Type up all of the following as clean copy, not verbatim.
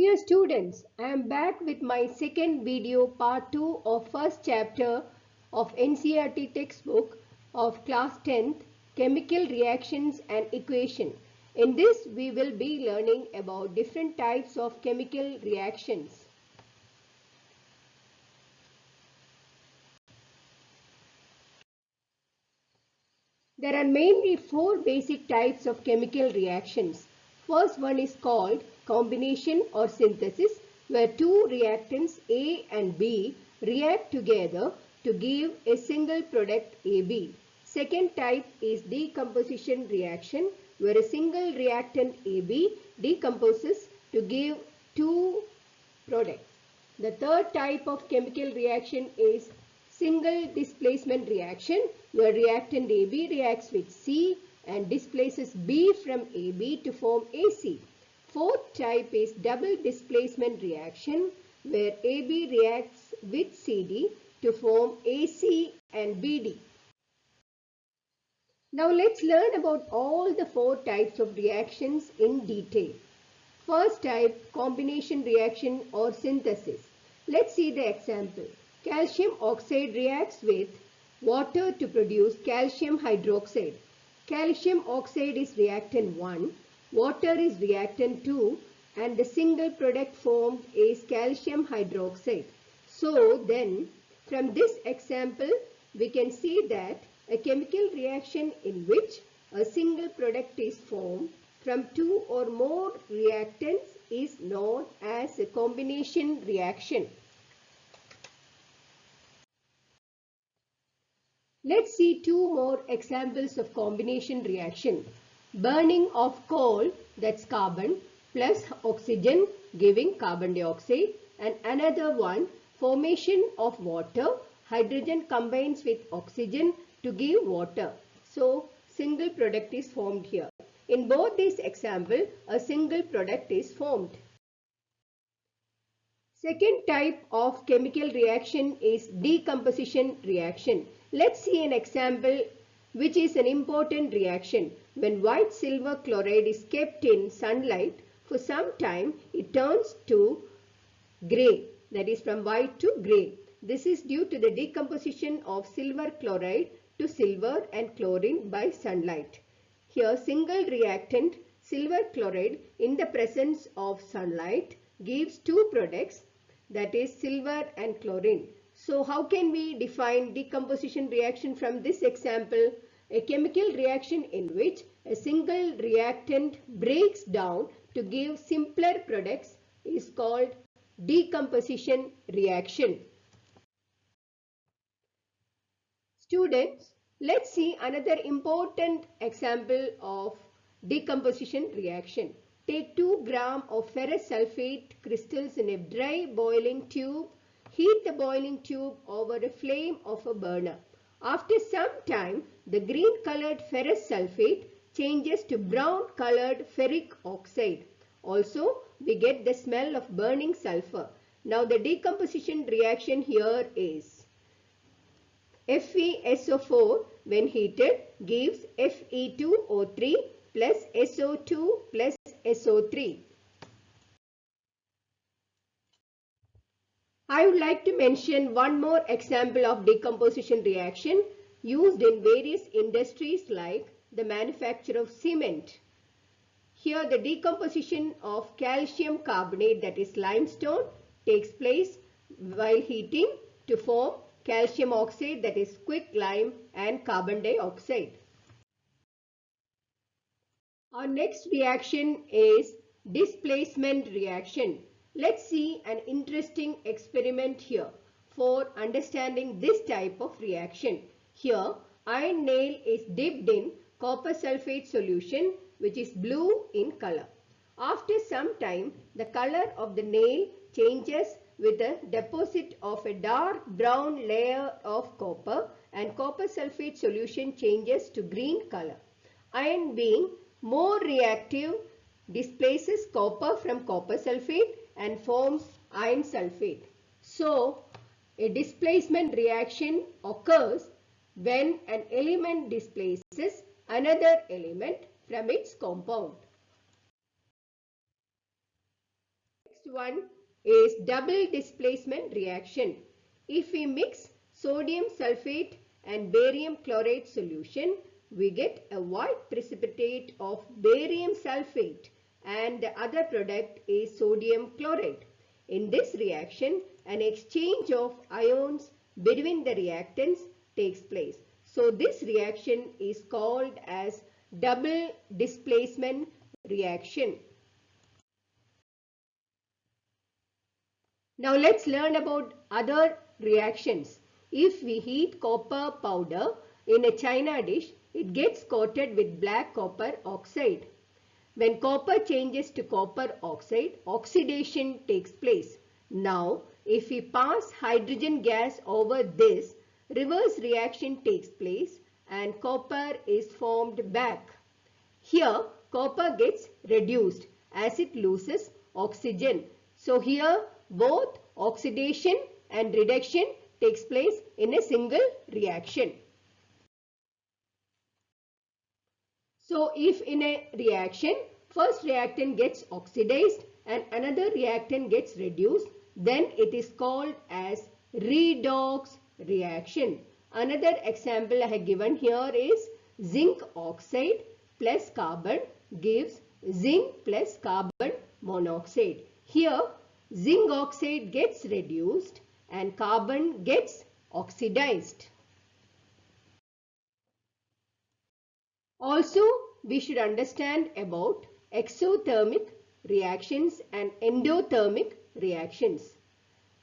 Dear students, I am back with my second video part 2 of first chapter of NCERT textbook of class 10th Chemical Reactions and Equation. In this we will be learning about different types of chemical reactions. There are mainly four basic types of chemical reactions. First one is called combination or synthesis, where two reactants A and B react together to give a single product AB. Second type is decomposition reaction, where a single reactant AB decomposes to give two products. The third type of chemical reaction is single displacement reaction, where reactant AB reacts with C and displaces B from AB to form AC. Fourth type is double displacement reaction, where AB reacts with CD to form AC and BD. Now let's learn about all the four types of reactions in detail. First type, combination reaction or synthesis. Let's see the example. Calcium oxide reacts with water to produce calcium hydroxide. Calcium oxide is reactant 1, water is reactant 2, and the single product formed is calcium hydroxide. So then, from this example, we can see that a chemical reaction in which a single product is formed from two or more reactants is known as a combination reaction. Let's see two more examples of combination reaction. Burning of coal, that's carbon, plus oxygen giving carbon dioxide, and another one, formation of water, hydrogen combines with oxygen to give water. So single product is formed here. In both these examples, a single product is formed. Second type of chemical reaction is decomposition reaction. Let's see an example which is an important reaction. When white silver chloride is kept in sunlight for some time, it turns to grey, that is from white to grey. This is due to the decomposition of silver chloride to silver and chlorine by sunlight. Here single reactant silver chloride in the presence of sunlight gives two products, that is silver and chlorine. So how can we define decomposition reaction from this example? A chemical reaction in which a single reactant breaks down to give simpler products is called decomposition reaction. Students, let's see another important example of decomposition reaction. Take 2 grams of ferrous sulfate crystals in a dry boiling tube. Heat the boiling tube over a flame of a burner. After some time, the green colored ferrous sulfate changes to brown colored ferric oxide. Also, we get the smell of burning sulfur. Now the decomposition reaction here is FeSO4 when heated gives Fe2O3 plus SO2 plus SO3. I would like to mention one more example of decomposition reaction used in various industries like the manufacture of cement. Here the decomposition of calcium carbonate, that is limestone, takes place while heating to form calcium oxide, that is quicklime, and carbon dioxide. Our next reaction is displacement reaction. Let's see an interesting experiment here for understanding this type of reaction. Here, iron nail is dipped in copper sulfate solution, which is blue in color. After some time, the color of the nail changes with the deposit of a dark brown layer of copper, and copper sulfate solution changes to green color. Iron being more reactive displaces copper from copper sulfate and forms iron sulfate. So, a displacement reaction occurs when an element displaces another element from its compound. Next one is double displacement reaction. If we mix sodium sulfate and barium chlorate solution, we get a white precipitate of barium sulfate and the other product is sodium chlorate. In this reaction, an exchange of ions between the reactants takes place. So this reaction is called as double displacement reaction. Now let's learn about other reactions. If we heat copper powder in a china dish, it gets coated with black copper oxide. When copper changes to copper oxide, oxidation takes place. Now, if we pass hydrogen gas over this, reverse reaction takes place and copper is formed back. Here, copper gets reduced as it loses oxygen. So here, both oxidation and reduction takes place in a single reaction. So if in a reaction, first reactant gets oxidized and another reactant gets reduced, then it is called as redox reaction. Another example I have given here is zinc oxide plus carbon gives zinc plus carbon monoxide. Here, zinc oxide gets reduced and carbon gets oxidized. Also, we should understand about exothermic reactions and endothermic reactions.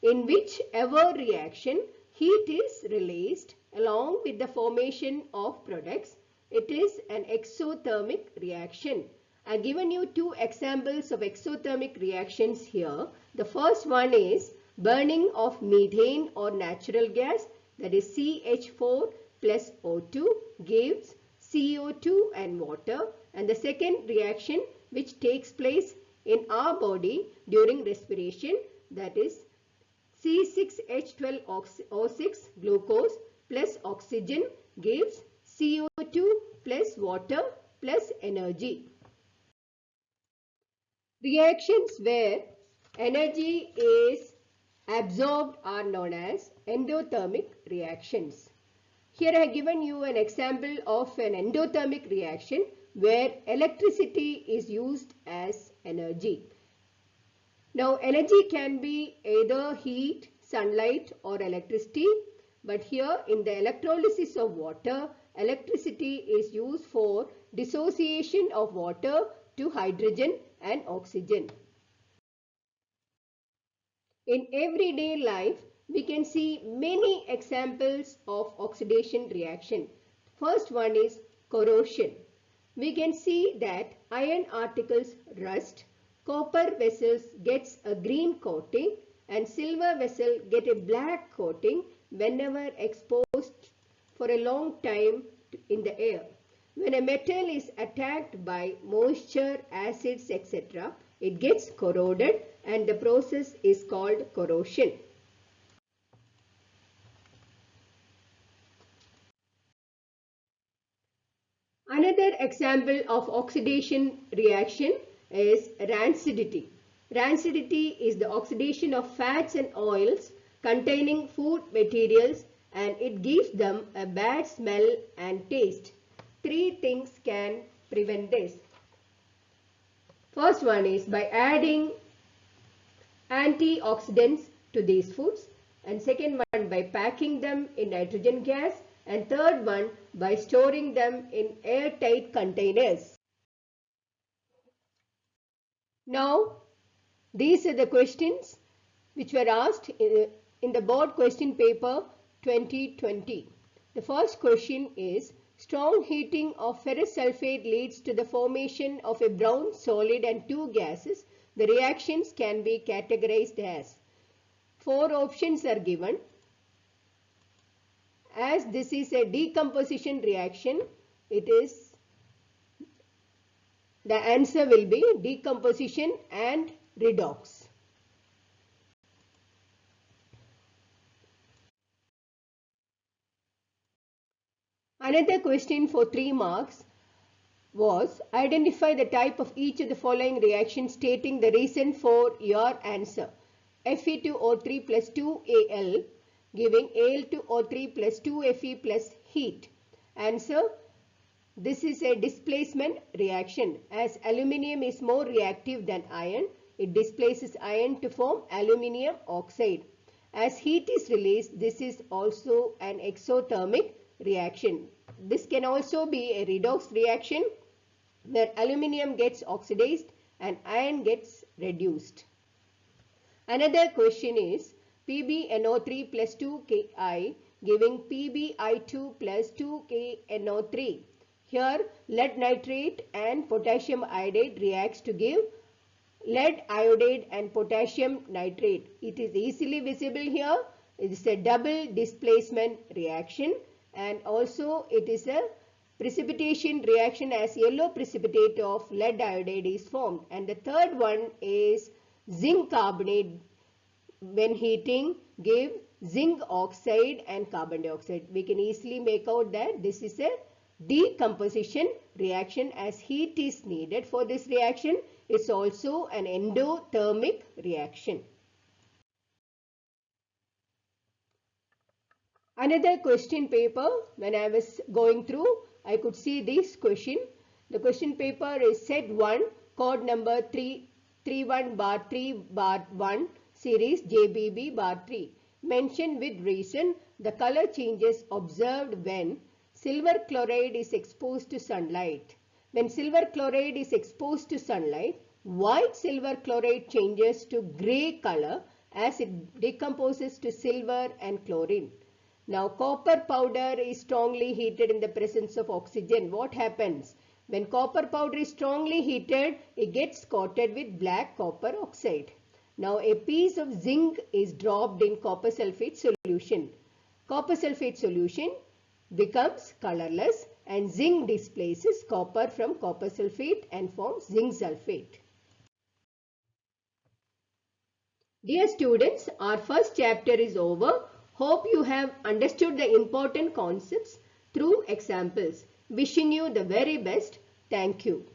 In whichever reaction heat is released along with the formation of products, it is an exothermic reaction. I have given you two examples of exothermic reactions here. The first one is burning of methane or natural gas, that is CH4 plus O2 gives CO2 and water, and the second reaction which takes place in our body during respiration, that is C6H12O6 glucose plus oxygen gives CO2 plus water plus energy. Reactions where energy is absorbed are known as endothermic reactions. Here I have given you an example of an endothermic reaction where electricity is used as energy. Now energy can be either heat, sunlight or electricity, but here in the electrolysis of water, electricity is used for dissociation of water to hydrogen and oxygen. In everyday life, we can see many examples of oxidation reaction. First one is corrosion. We can see that iron articles rust, copper vessels gets a green coating and silver vessel get a black coating whenever exposed for a long time in the air. When a metal is attacked by moisture, acids, etc., it gets corroded and the process is called corrosion. Another example of oxidation reaction is rancidity. Rancidity is the oxidation of fats and oils containing food materials and it gives them a bad smell and taste. Three things can prevent this. First one is by adding antioxidants to these foods, and second one by packing them in nitrogen gas, and third one by storing them in airtight containers. Now these are the questions which were asked in the board question paper 2020. The first question is, strong heating of ferrous sulfate leads to the formation of a brown solid and two gases. The reactions can be categorized as. Four options are given. As this is a decomposition reaction, the answer will be decomposition and redox. Another question for 3 marks. was identify the type of each of the following reactions stating the reason for your answer. Fe2O3 plus 2Al giving Al2O3 plus 2Fe plus heat. Answer: this is a displacement reaction. As aluminium is more reactive than iron, it displaces iron to form aluminium oxide. As heat is released, this is also an exothermic reaction. This can also be a redox reaction where aluminium gets oxidized and iron gets reduced. Another question is PbNO3 plus 2Ki giving PbI2 plus 2KNO3. Here lead nitrate and potassium iodide reacts to give lead iodide and potassium nitrate. It is easily visible here. It is a double displacement reaction and also it is a precipitation reaction as yellow precipitate of lead iodide is formed. And the third one is zinc carbonate when heating give zinc oxide and carbon dioxide. We can easily make out that this is a decomposition reaction as heat is needed for this reaction. It's also an endothermic reaction. Another question paper, when I was going through, I could see this question. The question paper is set 1, code number 331 bar 3 bar 1, series JBB bar 3. Mention with reason the color changes observed when silver chloride is exposed to sunlight. When silver chloride is exposed to sunlight, white silver chloride changes to grey color as it decomposes to silver and chlorine. Now copper powder is strongly heated in the presence of oxygen. What happens? When copper powder is strongly heated, it gets coated with black copper oxide. Now a piece of zinc is dropped in copper sulfate solution. Copper sulfate solution becomes colorless and zinc displaces copper from copper sulfate and forms zinc sulfate. Dear students, our first chapter is over. Hope you have understood the important concepts through examples. Wishing you the very best. Thank you.